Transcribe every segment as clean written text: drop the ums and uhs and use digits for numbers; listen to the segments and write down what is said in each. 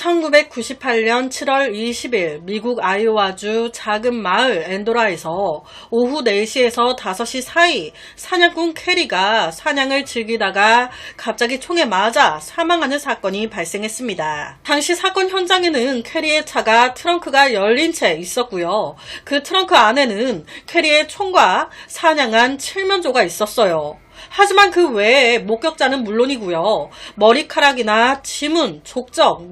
1998년 7월 20일 미국 아이오와주 작은 마을 엔도라에서 오후 4시에서 5시 사이 사냥꾼 캐리가 사냥을 즐기다가 갑자기 총에 맞아 사망하는 사건이 발생했습니다. 당시 사건 현장에는 캐리의 차가 트렁크가 열린 채 있었고요. 그 트렁크 안에는 캐리의 총과 사냥한 칠면조가 있었어요. 하지만 그 외에 목격자는 물론이고요. 머리카락이나 지문, 족적,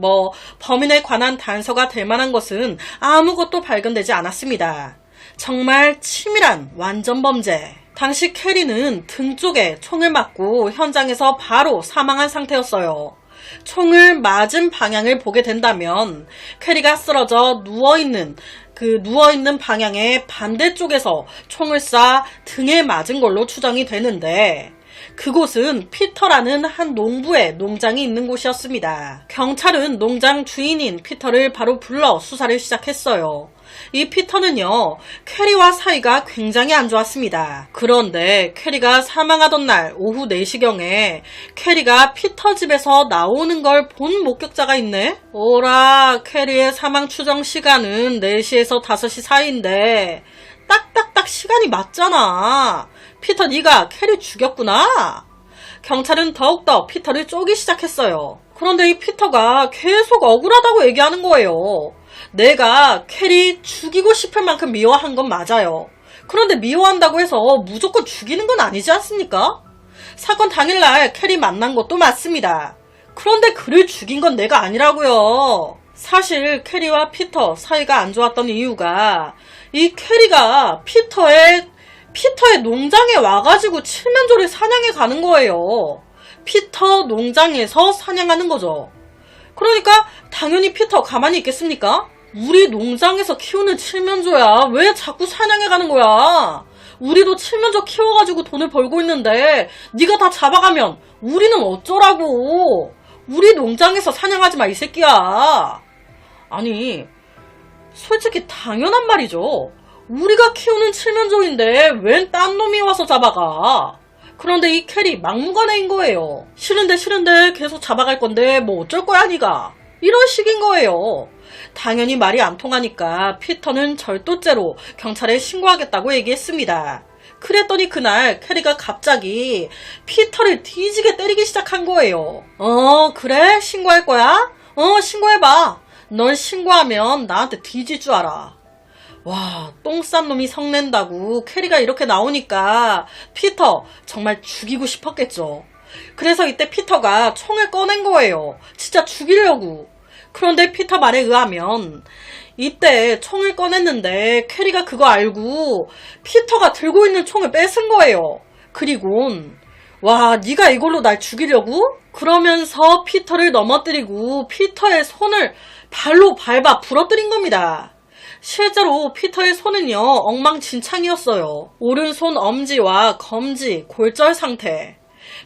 범인에 관한 단서가 될 만한 것은 아무것도 발견되지 않았습니다. 정말 치밀한 완전 범죄. 당시 캐리는 등 쪽에 총을 맞고 현장에서 바로 사망한 상태였어요. 총을 맞은 방향을 보게 된다면 캐리가 쓰러져 누워있는 방향의 반대쪽에서 총을 쏴 등에 맞은 걸로 추정이 되는데 그곳은 피터라는 한 농부의 농장이 있는 곳이었습니다. 경찰은 농장 주인인 피터를 바로 불러 수사를 시작했어요. 이 피터는요, 캐리와 사이가 굉장히 안 좋았습니다. 그런데 캐리가 사망하던 날 오후 4시경에 캐리가 피터 집에서 나오는 걸 본 목격자가 있네? 오라, 캐리의 사망 추정 시간은 4시에서 5시 사이인데 딱딱딱 시간이 맞잖아. 피터, 네가 캐리 죽였구나. 경찰은 더욱더 피터를 쪼기 시작했어요. 그런데 이 피터가 계속 억울하다고 얘기하는 거예요. 내가 캐리 죽이고 싶을 만큼 미워한 건 맞아요. 그런데 미워한다고 해서 무조건 죽이는 건 아니지 않습니까? 사건 당일날 캐리 만난 것도 맞습니다. 그런데 그를 죽인 건 내가 아니라고요. 사실 캐리와 피터 사이가 안 좋았던 이유가 이 캐리가 피터의 농장에 와가지고 칠면조를 사냥해 가는 거예요. 피터 농장에서 사냥하는 거죠. 그러니까 당연히 피터 가만히 있겠습니까? 우리 농장에서 키우는 칠면조야. 왜 자꾸 사냥해 가는 거야? 우리도 칠면조 키워가지고 돈을 벌고 있는데 네가 다 잡아가면 우리는 어쩌라고. 우리 농장에서 사냥하지 마, 이 새끼야. 아니, 솔직히 당연한 말이죠. 우리가 키우는 칠면조인데 웬 딴 놈이 와서 잡아가. 그런데 이 캐리 막무가내인 거예요. 싫은데 계속 잡아갈 건데 뭐 어쩔 거야 니가. 이런 식인 거예요. 당연히 말이 안 통하니까 피터는 절도죄로 경찰에 신고하겠다고 얘기했습니다. 그랬더니 그날 캐리가 갑자기 피터를 뒤지게 때리기 시작한 거예요. 그래? 신고할 거야? 신고해봐. 넌 신고하면 나한테 뒤질 줄 알아. 와, 똥 싼 놈이 성낸다고 캐리가 이렇게 나오니까 피터 정말 죽이고 싶었겠죠. 그래서 이때 피터가 총을 꺼낸 거예요. 진짜 죽이려고. 그런데 피터 말에 의하면 이때 총을 꺼냈는데 캐리가 그거 알고 피터가 들고 있는 총을 뺏은 거예요. 그리곤 와, 네가 이걸로 날 죽이려고? 그러면서 피터를 넘어뜨리고 피터의 손을 발로 밟아 부러뜨린 겁니다. 실제로 피터의 손은요, 엉망진창이었어요. 오른손 엄지와 검지, 골절 상태.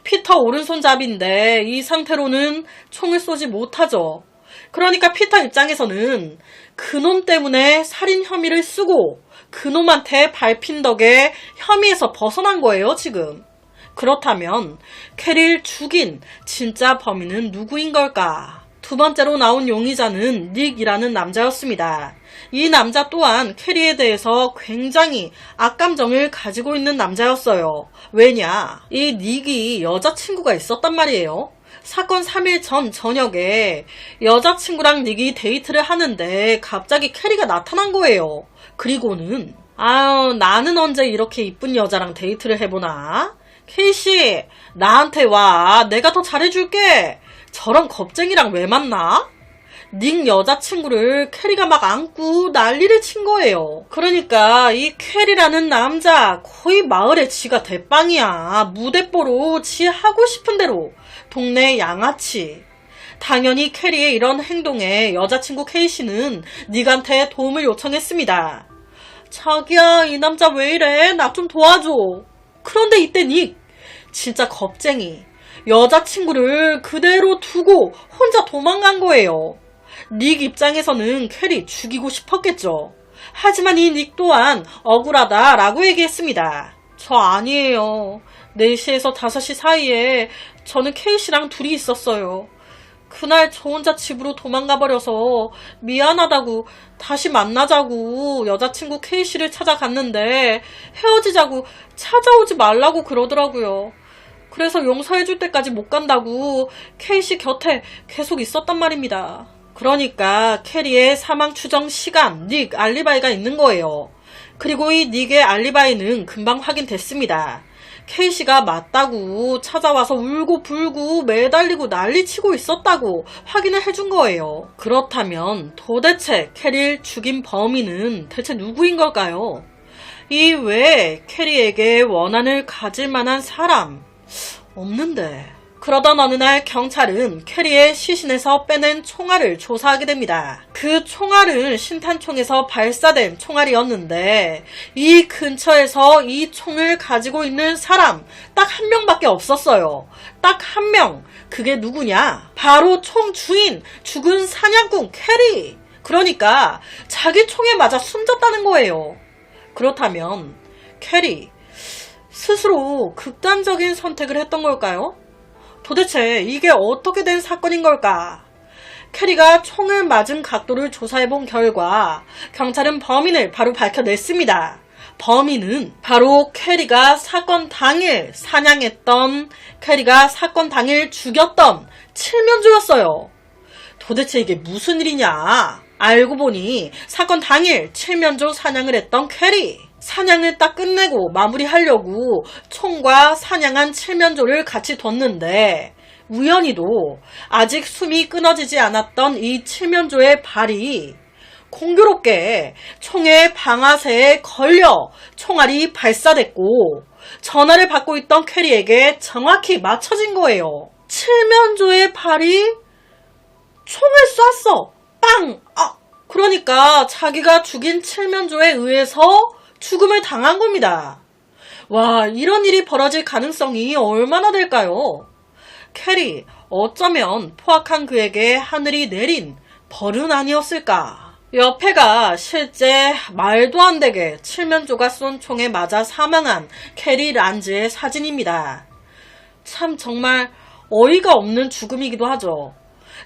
피터 오른손잡이인데 이 상태로는 총을 쏘지 못하죠. 그러니까 피터 입장에서는 그놈 때문에 살인 혐의를 쓰고 그놈한테 밟힌 덕에 혐의에서 벗어난 거예요, 지금. 그렇다면 캐리를 죽인 진짜 범인은 누구인 걸까? 두 번째로 나온 용의자는 닉이라는 남자였습니다. 이 남자 또한 캐리에 대해서 굉장히 악감정을 가지고 있는 남자였어요. 왜냐? 이 닉이 여자친구가 있었단 말이에요. 사건 3일 전 저녁에 여자친구랑 닉이 데이트를 하는데 갑자기 캐리가 나타난 거예요. 그리고는 나는 언제 이렇게 이쁜 여자랑 데이트를 해보나? 케이씨, 나한테 와. 내가 더 잘해줄게. 저런 겁쟁이랑 왜 만나? 닉 여자친구를 캐리가 막 안고 난리를 친 거예요. 그러니까 이 캐리라는 남자 거의 마을에 지가 대빵이야. 무대뽀로 지 하고 싶은 대로 동네 양아치. 당연히 캐리의 이런 행동에 여자친구 케이씨는 닉한테 도움을 요청했습니다. 자기야, 이 남자 왜 이래? 나 좀 도와줘. 그런데 이때 닉 진짜 겁쟁이. 여자친구를 그대로 두고 혼자 도망간 거예요. 닉 입장에서는 캐리 죽이고 싶었겠죠. 하지만 이 닉 또한 억울하다라고 얘기했습니다. 저 아니에요. 4시에서 5시 사이에 저는 케이씨랑 둘이 있었어요. 그날 저 혼자 집으로 도망가 버려서 미안하다고 다시 만나자고 여자친구 K씨를 찾아갔는데 헤어지자고 찾아오지 말라고 그러더라고요. 그래서 용서해줄 때까지 못 간다고 K씨 곁에 계속 있었단 말입니다. 그러니까 캐리의 사망 추정 시간, 닉, 알리바이가 있는 거예요. 그리고 이 닉의 알리바이는 금방 확인됐습니다. K씨가 맞다고 찾아와서 울고 불고 매달리고 난리치고 있었다고 확인을 해준 거예요. 그렇다면 도대체 캐리를 죽인 범인은 대체 누구인 걸까요? 이 외에 캐리에게 원한을 가질 만한 사람 없는데. 그러던 어느 날 경찰은 캐리의 시신에서 빼낸 총알을 조사하게 됩니다. 그 총알은 신탄총에서 발사된 총알이었는데 이 근처에서 이 총을 가지고 있는 사람 딱 한 명밖에 없었어요. 딱 한 명. 그게 누구냐? 바로 총 주인, 죽은 사냥꾼 캐리. 그러니까 자기 총에 맞아 숨졌다는 거예요. 그렇다면 캐리 스스로 극단적인 선택을 했던 걸까요? 도대체 이게 어떻게 된 사건인 걸까? 캐리가 총을 맞은 각도를 조사해본 결과 경찰은 범인을 바로 밝혀냈습니다. 범인은 바로 캐리가 사건 당일 사냥했던, 캐리가 사건 당일 죽였던 칠면조였어요. 도대체 이게 무슨 일이냐? 알고 보니 사건 당일 칠면조 사냥을 했던 캐리. 사냥을 딱 끝내고 마무리하려고 총과 사냥한 칠면조를 같이 뒀는데 우연히도 아직 숨이 끊어지지 않았던 이 칠면조의 발이 공교롭게 총의 방아쇠에 걸려 총알이 발사됐고 전화를 받고 있던 캐리에게 정확히 맞춰진 거예요. 칠면조의 발이 총을 쐈어. 빵! 그러니까 자기가 죽인 칠면조에 의해서 죽음을 당한 겁니다. 와, 이런 일이 벌어질 가능성이 얼마나 될까요? 캐리, 어쩌면 포악한 그에게 하늘이 내린 벌은 아니었을까? 옆에가 실제 말도 안 되게 칠면조가 쏜 총에 맞아 사망한 캐리 란즈의 사진입니다. 참 정말 어이가 없는 죽음이기도 하죠.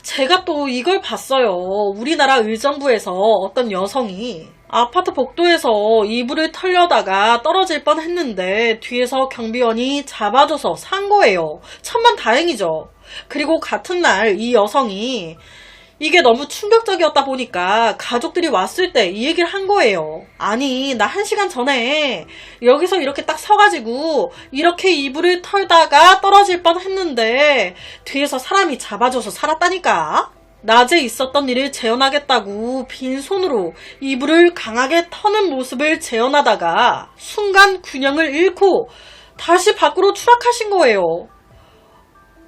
제가 또 이걸 봤어요. 우리나라 의정부에서 어떤 여성이 아파트 복도에서 이불을 털려다가 떨어질 뻔했는데 뒤에서 경비원이 잡아줘서 산 거예요. 천만다행이죠. 그리고 같은 날 이 여성이 이게 너무 충격적이었다 보니까 가족들이 왔을 때 이 얘기를 한 거예요. 아니, 나 1시간 전에 여기서 이렇게 딱 서가지고 이렇게 이불을 털다가 떨어질 뻔했는데 뒤에서 사람이 잡아줘서 살았다니까. 낮에 있었던 일을 재현하겠다고 빈손으로 이불을 강하게 터는 모습을 재현하다가 순간 균형을 잃고 다시 밖으로 추락하신 거예요.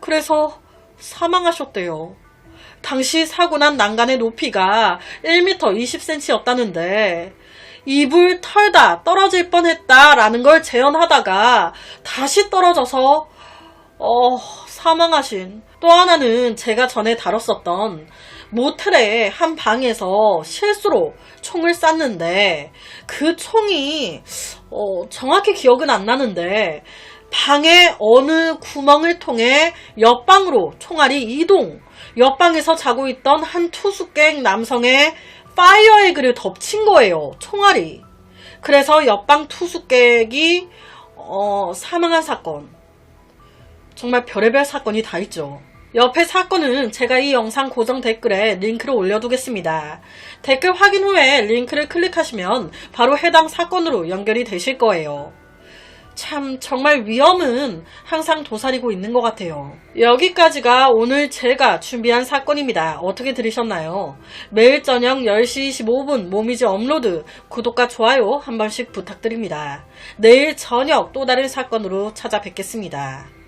그래서 사망하셨대요. 당시 사고 난 난간의 높이가 1m 20cm였다는데 이불 털다 떨어질 뻔했다라는 걸 재현하다가 다시 떨어져서 사망하신. 또 하나는 제가 전에 다뤘었던 모텔의 한 방에서 실수로 총을 쐈는데 그 총이 정확히 기억은 안 나는데 방의 어느 구멍을 통해 옆방으로 총알이 이동, 옆방에서 자고 있던 한 투숙객 남성의 파이어에그를 덮친 거예요. 총알이. 그래서 옆방 투숙객이 사망한 사건. 정말 별의별 사건이 다 있죠. 옆에 사건은 제가 이 영상 고정 댓글에 링크를 올려두겠습니다. 댓글 확인 후에 링크를 클릭하시면 바로 해당 사건으로 연결이 되실 거예요. 참 정말 위험은 항상 도사리고 있는 것 같아요. 여기까지가 오늘 제가 준비한 사건입니다. 어떻게 들으셨나요? 매일 저녁 10시 25분 모미지 업로드 구독과 좋아요 한 번씩 부탁드립니다. 내일 저녁 또 다른 사건으로 찾아뵙겠습니다.